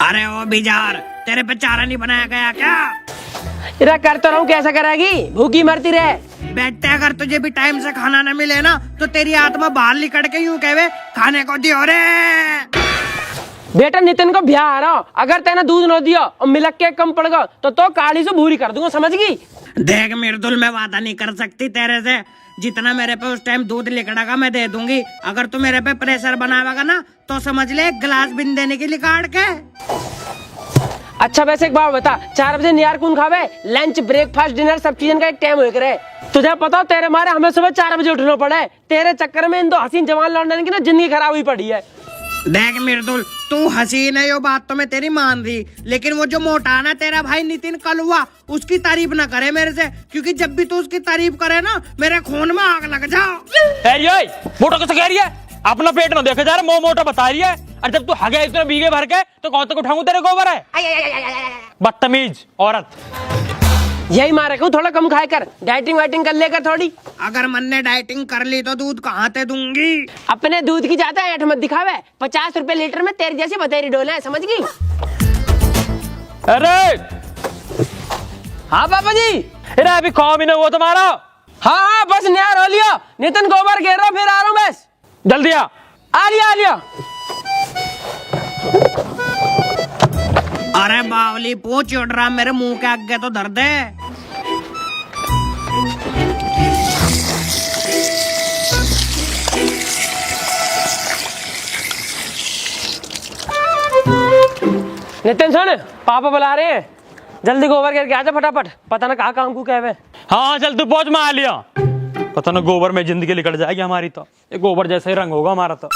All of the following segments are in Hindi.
अरे ओ बिजार, तेरे पे चारा नहीं बनाया गया क्या? इरा कर तो रहा हूँ, कैसा करेगी, भूखी मरती रहे। बेटे अगर तुझे भी टाइम से खाना न मिले ना तो तेरी आत्मा बाहर निकल के यूं कहवे खाने को दियो रे। बेटा नितिन को ब्याह आ रहा, अगर तेने दूध न दिया और मिलक के कम पड़ गया तो काली से भूरी कर दूंगा, समझ गई? देख मिर्दुल, मैं वादा नहीं कर सकती तेरे से, जितना मेरे पे उस टाइम दूध लिकड़ेगा मैं दे दूंगी। अगर तू मेरे पे प्रेशर बनावेगा ना तो समझ ले एक गिलास बिन देने के लिए काट के। अच्छा वैसे एक बात बता, 4 बजे नियार कौन खावे? लंच ब्रेकफास्ट डिनर सब चीजन का एक टाइम हो करे। तुझे पता तेरे मारे हमें सुबह 4 बजे उठना पड़े, तेरे चक्कर में इन दो हसीन जवान लौंडे की ना जिंदगी खराब हुई पड़ी है। देख मिर्दुल, तू हसीन है, यो बात तो मैं तेरी मान रही, लेकिन वो जो मोटा ना तेरा भाई नितिन कल हुआ, उसकी तारीफ ना करे मेरे से, क्योंकि जब भी तू उसकी तारीफ करे ना मेरे खून में आग लग जाओ। मोटा कैसे कह रही है? अपना पेट ना देखे जा रहा, मोह मोटा बता रही है। और जब तू हगे इतने भीगे भर के तो कौन तक उठाऊं तेरे गोबर है? बदतमीज औरत। यही मारे को थोड़ा कम खाए कर, डाइटिंग वाइटिंग कर लेकर थोड़ी। अगर मन ने डाइटिंग कर ली तो दूध कहाँ से दूंगी? अपने दूध की ज्यादा ऐठ मत दिखावे, 50 रुपए लीटर में तेरे जैसी बतेरी डोले है, समझ गई? अरे हाँ पापा जी। अरे अभी कौन ना वो तुम्हारा? हाँ बस नियार हो लिया, नितिन गोबर घेर रहा, फिर आ रहा हूँ बस। जल्दी आ लिया। अरे बावली पूछ उड़ रहा, मेरे मुंह के आगे तो दर्द है। नितिन सुन, पापा बुला रहे हैं, जल्दी गोबर घेर के आजा फटाफट, पता ना कहाँ काम को कहवे। हाँ चल तू पहुंच, मैं आ लिया। पता ना गोबर में जिंदगी निकल जाएगी हमारी, तो ये गोबर जैसा ही रंग होगा हमारा तो।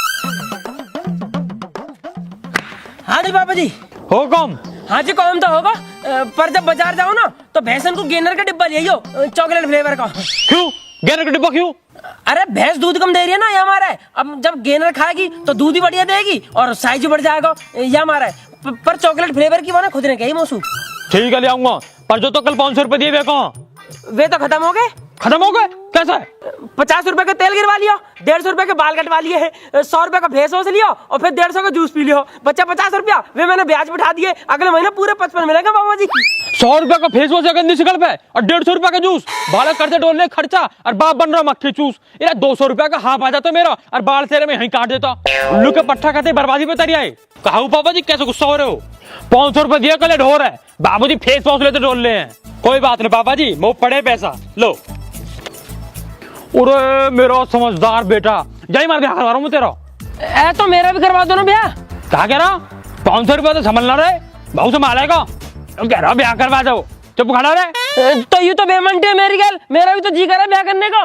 हाँ जी पापा जी। हो कौन? हाँ जी कौन तो होगा, पर जब बाजार जाओ ना तो भैंसन को गेनर का डिब्बा ले आइयो, चॉकलेट फ्लेवर का। क्यों गेनर का डिब्बा क्यों? अरे भैंस दूध कम दे रही है ना, ये हमारा है। अब जब गेनर खाएगी तो दूध ही बढ़िया देगी और साइज बढ़ जाएगा, ये हमारा है। पर चॉकलेट फ्लेवर की वो ना खुद ने कही मौसू। ठीक है ले आऊंगा, पर जो तो कल 500 रुपए दिए वे कहाँ? वे तो खत्म हो गए। खत्म हो गए? कैसा है? 50 रुपए का तेल गिरवा लिया, 150 रुपए के बाल कटवा लिए, 100 रुपए का फेस वॉश लिया और फिर 150 का जूस पी लिया, बच्चा 50 रुपया वे मैंने ब्याज बिठा दिए, अगले महीने पूरे 55 मिलेगा बाबा जी। 100 रुपए का फेस वॉश गंदी शिकल पे और 150 रुपए का जूस, बालक करते डोलने खर्चा और बाप बन रहा मक्खी चूस। इधर 200 रुपए का हाफ आ जाता मेरा और बाल तेरे में यहीं काट देता। उल्लू के पट्टा कहते बर्बादी पे तरी आए। कहा पापा जी कैसे गुस्सा हो रहे हो? 500 रुपए दिया कल ढोर है, बाबू जी फेस वॉश लेते डोल रहे हैं। कोई बात नहीं पापा जी, मुंह पड़े पैसा लो। अरे मेरा समझदार बेटा, जाई मार ब्याह करवा रहा हूँ तेरा। तो मेरा भी करवा दो ना भैया। क्या कह रहा? 500 रुपया तो संभलना रहे, भाव से मालेगा तो कह रहा ब्याह करवा जाओ, चुप खड़ा रहे। तो ये तो बेमंटी है मेरी गल, मेरा भी तो जी करा ब्याह करने का।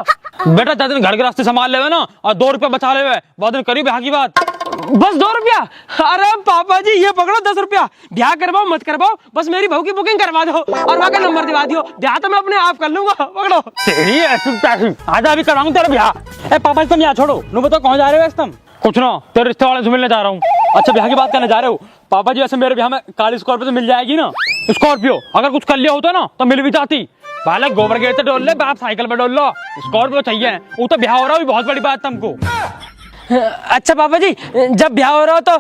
बेटा 10 दिन घर के रास्ते संभाल ले ना और 2 रुपया बचा ले, बहुत दिन करी ब्याह की बात। बस 2 रुपया? अरे पापा जी ये पकड़ो 10 रुपया, ब्याह करवाओ मत करवाओ, बस मेरी बहू की बुकिंग करवा दो और वहाँ का नंबर दिवा दियो, ब्याह तो मैं अपने आप कर लूंगा। पकड़ो तेरी ऐसी आजा अभी कराऊं तेरा ब्याह। ए पापा तुम यहाँ छोड़ो, नु बताओ कहाँ जा रहे हो? तुम कुछ ना, तेरे रिश्ते वाले से मिलने जा रहा हूँ। अच्छा ब्याह की बात करने जा रहे हो? पापा जी ऐसे मेरे ब्याह में काली स्कॉर्पियो से मिल जाएगी ना, स्कॉर्पियो अगर कुछ कर लिया होता ना तो मिल भी जाती। बालक गोबर गेट से डोल ले, बाप साइकिल पे डोल लो, स्कॉर्पियो चाहिए। वो तो ब्याह हो रहा है, बहुत बड़ी बात तुमको। अच्छा पापा जी, जब ब्याह हो रहा हो तो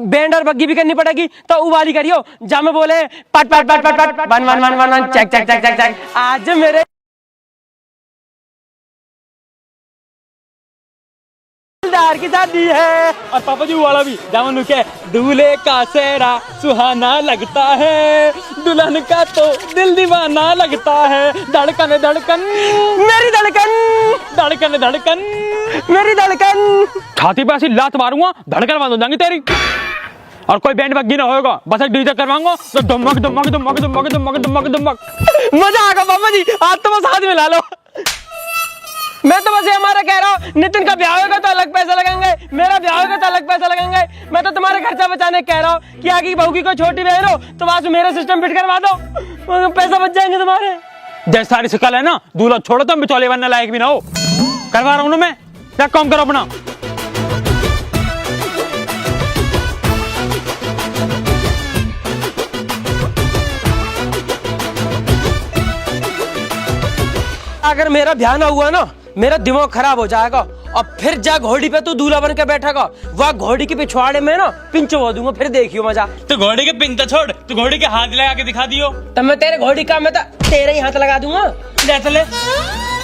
बैंड और बग्गी भी करनी पड़ेगी, तो उवाली करियो जहाँ में बोले पट पट पट पट पट वन वन वन वन वन चक चक चक चक चक। आज मेरे दिलदार की शादी है। और पापा जी वाला भी जामन के दूल्हे का सेहरा सुहाना लगता है, दुल्हन का तो दिल दीवाना लगता है। धड़कन धड़कन मेरी धड़कन, धड़कन धड़कन मेरी धड़कन। छाती पे ऐसी लात मारूंगा धड़कन बंद हो जाएंगी तेरी। और कोई बैंड बग्गी ना होगा, बस एक डीजे करवाऊंगा तो धमक धमक धमक धमक धमक धमक धमक। मजा आएगा पापा जी, आज तो बस हाथ मिला लो। मैं तो बस ये हमारा कह रहा हूँ, नितिन का ब्याह होगा तो अलग पैसा लगेंगे, मेरा ब्याह होगा तो अलग पैसा लगेंगे। मैं तो तुम्हारे खर्चा बचाने कह रहा हूँ कि आगे बहू की कोई छोटी बहन हो तो वहां से मेरा सिस्टम फिट करवा दो, पैसा बच जाएंगे तुम्हारे। जैसे सारी शिकल है ना, दूल्हा छोड़ो तुम बिचौले बनने लायक भी ना हो। करवा रहा हूँ ना मैं, क्या काम करो अपना। अगर मेरा ब्याह ना हुआ ना, मेरा दिमाग खराब हो जाएगा और फिर जा घोड़ी पे तू दूल्हा बन के बैठेगा, वह घोड़ी के पिछवाड़े में ना पिंचवा दूंगा, फिर देखियो मजा। तो घोड़ी के पिन तो छोड़, तू घोड़ी के हाथ लगा के दिखा दियो। तब मैं तेरे घोड़ी का मैं तो तेरे ही हाथ लगा दूंगा। ले चले।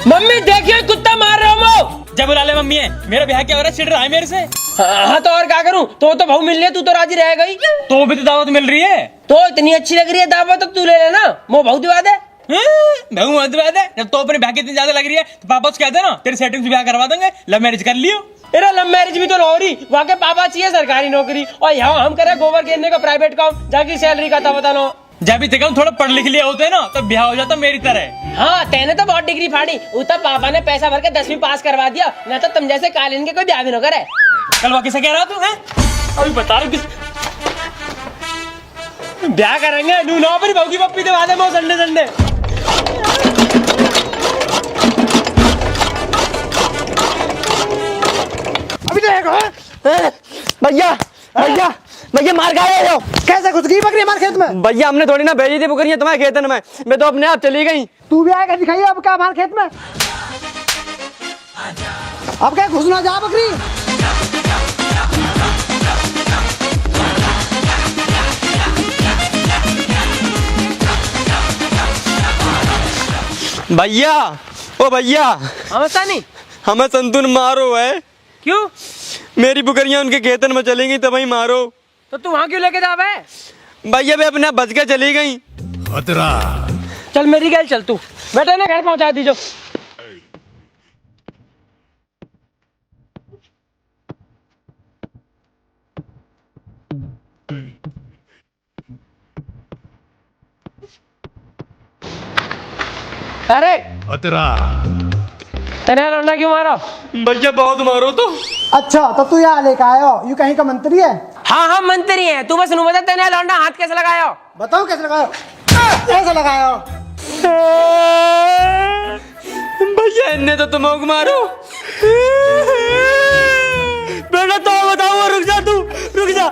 मम्मी देखियो कुत्ता मार रहा हूँ। जब बुला ले मम्मी है, मेरा ब्याह क्या हो रहा है, चिढ़ रहा है मेरे से। हाँ तो और क्या करूँ, तो भाव मिल रही, तू तो राजी रह गई। तो भी तो दावत मिल रही है। तो इतनी अच्छी लग रही है दावत, तो तू ले लेना, वो भाव दिवा दे। बहु मत बात है, जब तो अपने ब्याह की इतनी ज्यादा लग रही है तो पापा से कहते ना तेरी सेटिंग से ब्याह करवा देंगे, लव मैरिज कर लियो। तेरा लव मैरिज भी तो हो रही, वहाँ के पापा चाहिए सरकारी नौकरी, और यहाँ हम करे गोबर घेरने का प्राइवेट काम, जाकी सैलरी का था बताना। जब भी देखा थोड़ा पढ़ लिख लिया होते है ना तो ब्याह हो जाता मेरी तरह। हाँ तेने तो बहुत डिग्री फाड़ी, उतना पापा ने पैसा भर के 10वीं पास करवा दिया, न तो तुम जैसे कालीन के कोई ब्याह भी न करे। कल वाकई से कह रहा तू है, अभी बता रहा किस ब्याह करेंगे नू ना पर भौकी पप्पी दे वादे मो संडे संडे। अभी देखो भैया भैया भैया मार गए हो। कैसे घुस गई बकरी हमारे खेत में? भैया हमने थोड़ी ना भेजी थी बकरियां तुम्हारे खेतन में, मैं तो अपने आप चली गई। तू भी आएगा दिखाइए अब क्या हमारे खेत में, अब क्या घुसना जा बकरी। भैया ओ भैया नहीं हमें संतुन मारो है। क्यों? मेरी बुकरियां उनके खेतन में चली गई, तब ही मारो। तो तू वहाँ क्यों लेके जा बे? भैया वे अपने बच के चली गई। चल मेरी गैल चल, तू बेटा ने घर पहुँचा दीजो। अरे तेरे लौंडा क्यों मारो? भैया बहुत मारो तो। अच्छा तो तू यहाँ लेकर आयो, यू कहीं का मंत्री है? हाँ हाँ मंत्री है, तू बस बता तेने लौंडा हाथ कैसे लगायो? बताओ कैसे लगायो? कैसे लगायो? भैया इन्ने तो तुम मारो। बेटा तो बताओ, रुक जा तू, रुक जा।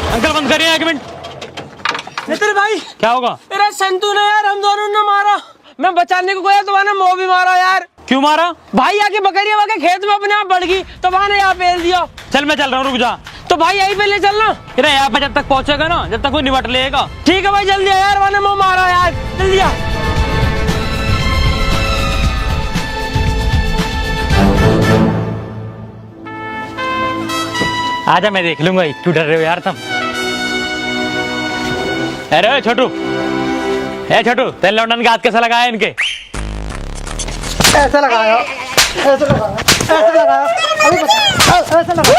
अंकल बंद करिए 1 मिनट। नितिन भाई क्या होगा? तेरा संतू ने यार हम दोनों ने मारा, मैं बचाने को गया तो वहाँ मोह भी मारा यार। क्यों मारा? भाई आके बकरियां वहाँ के खेत में अपने आप बढ़ गई तो वहाँ ने यहाँ पेल दिया। चल मैं चल रहा हूँ, रुक जा। तो भाई यही पे ले चलना। अरे यहाँ पे जब तक पहुँचेगा ना, जब तक वो निपट लेगा। ठीक है भाई जल्दी आ यार, वहाँ ने मोह मारा यार, जल्दी आ। आजा मैं देख लूंगा, क्यों डर रहे हो यार तुम? अरे छोटू, ए छोटू, तेल लौंडन के हाथ कैसा लगाया इनके? ऐसे लगायो, ऐसे लगायो, ऐसे लगायो, अभी बता, ऐसे लगायो।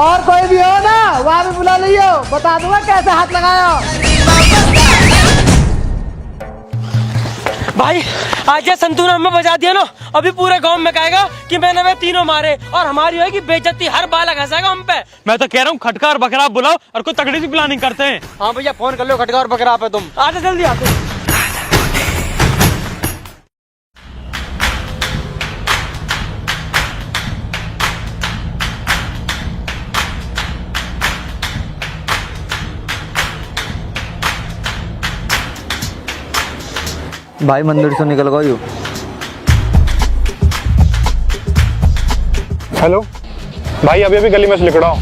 और कोई भी हो ना वहाँ भी बुला लियो, बता दूंगा कैसे हाथ लगायो। भाई आज संतू ने हमें बचा दिया ना, अभी पूरे गांव में कहेगा कि मैंने वे तीनों मारे, और हमारी होगी बेइज्जती, हर बाल घसेगा हम पे। मैं तो कह रहा हूँ खटका और बकरा बुलाओ और कोई तगड़ी सी प्लानिंग करते हैं। हाँ भैया फोन कर लो खटका और बकरा पे, तुम आजा जल्दी आते। भाई मंदिर से निकल गई। हेलो भाई, अभी अभी गली में से निकला हूँ।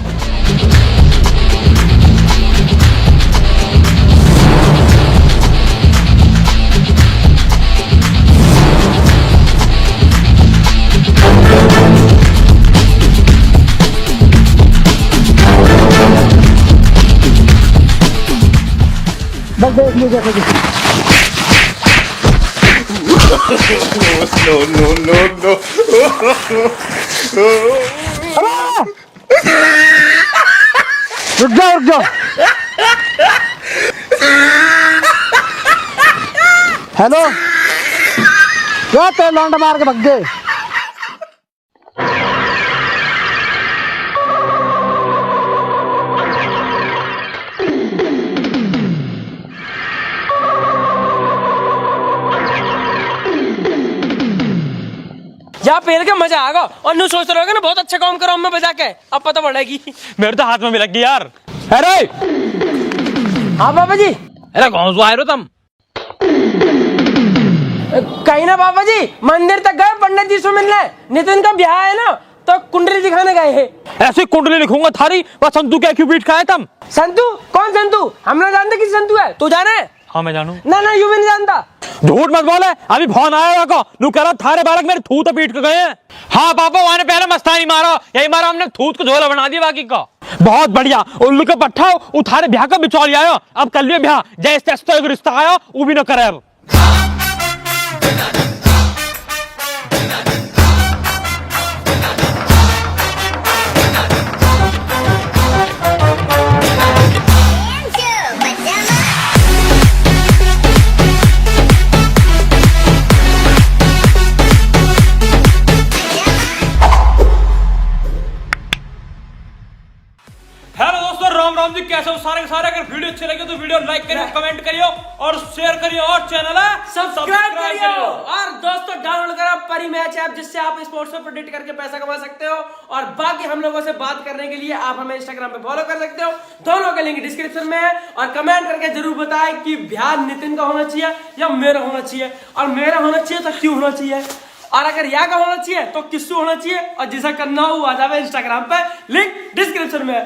बस देख लीजिए कैसे। रुक जाओ रुक जाओ। हेलो क्या तेल लौंडा मार के भग गए। यहाँ पेल के मजा आएगा और नु सोच रहे हो ना बहुत अच्छा काम करो मैं बजा के अब पता पड़ेगी। मेरे तो हाथ में भी लग गई यार। अरे हाँ बाबा जी। अरे कौन सा आए हो तुम? कहीं ना बाबा जी मंदिर तक गए पंडित जी से मिलने, नितिन का ब्याह है ना तो कुंडली दिखाने गए हैं। ऐसी कुंडली लिखूंगा थारी, बस संतू क्या क्यों बीट खाए तुम? संतू? कौन संतू? हम ना जानते किस संतू है, तू जाने? हाँ मैं जानू। ना यू भी नहीं जानता। झूठ मत बोले, अभी फोन आया को नू कह रहा थारे बालक मेरे थूत पीट के गए हैं। हाँ पापा वहां पहले मस्तानी मारो, यही मारा हमने थूत को झोला बना दिया बाकी का। बहुत बढ़िया, उल्लू के पट्टा उठारे ब्याह का बिचौल आयो, अब कर लियो ब्याह, जैसे एक रिश्ता आयो वो भी न करे अब। हेलो दोस्तों, राम राम जी, कैसे हो सारे के सारे? अगर वीडियो अच्छी लगे तो वीडियो लाइक करियो, कमेंट करियो और शेयर करियो और चैनल है सब्सक्राइब करियो। और दोस्तों डाउनलोड करो परी मैच ऐप, जिससे आप स्पोर्ट्स में प्रेडिक्ट करके पैसा कमा सकते हो। और बाकी हम लोगों से बात करने के लिए आप हमें इंस्टाग्राम पे फॉलो कर सकते हो, दोनों का लिंक डिस्क्रिप्शन में है। और कमेंट करके जरूर बताएं कि ब्याह नितिन का होना चाहिए या मेरा होना चाहिए, और मेरा होना चाहिए तो क्यों होना चाहिए, और अगर यहाँ का होना चाहिए तो किससे होना चाहिए। और जिसे करना हो आ जावे इंस्टाग्राम पे, लिंक डिस्क्रिप्शन में है।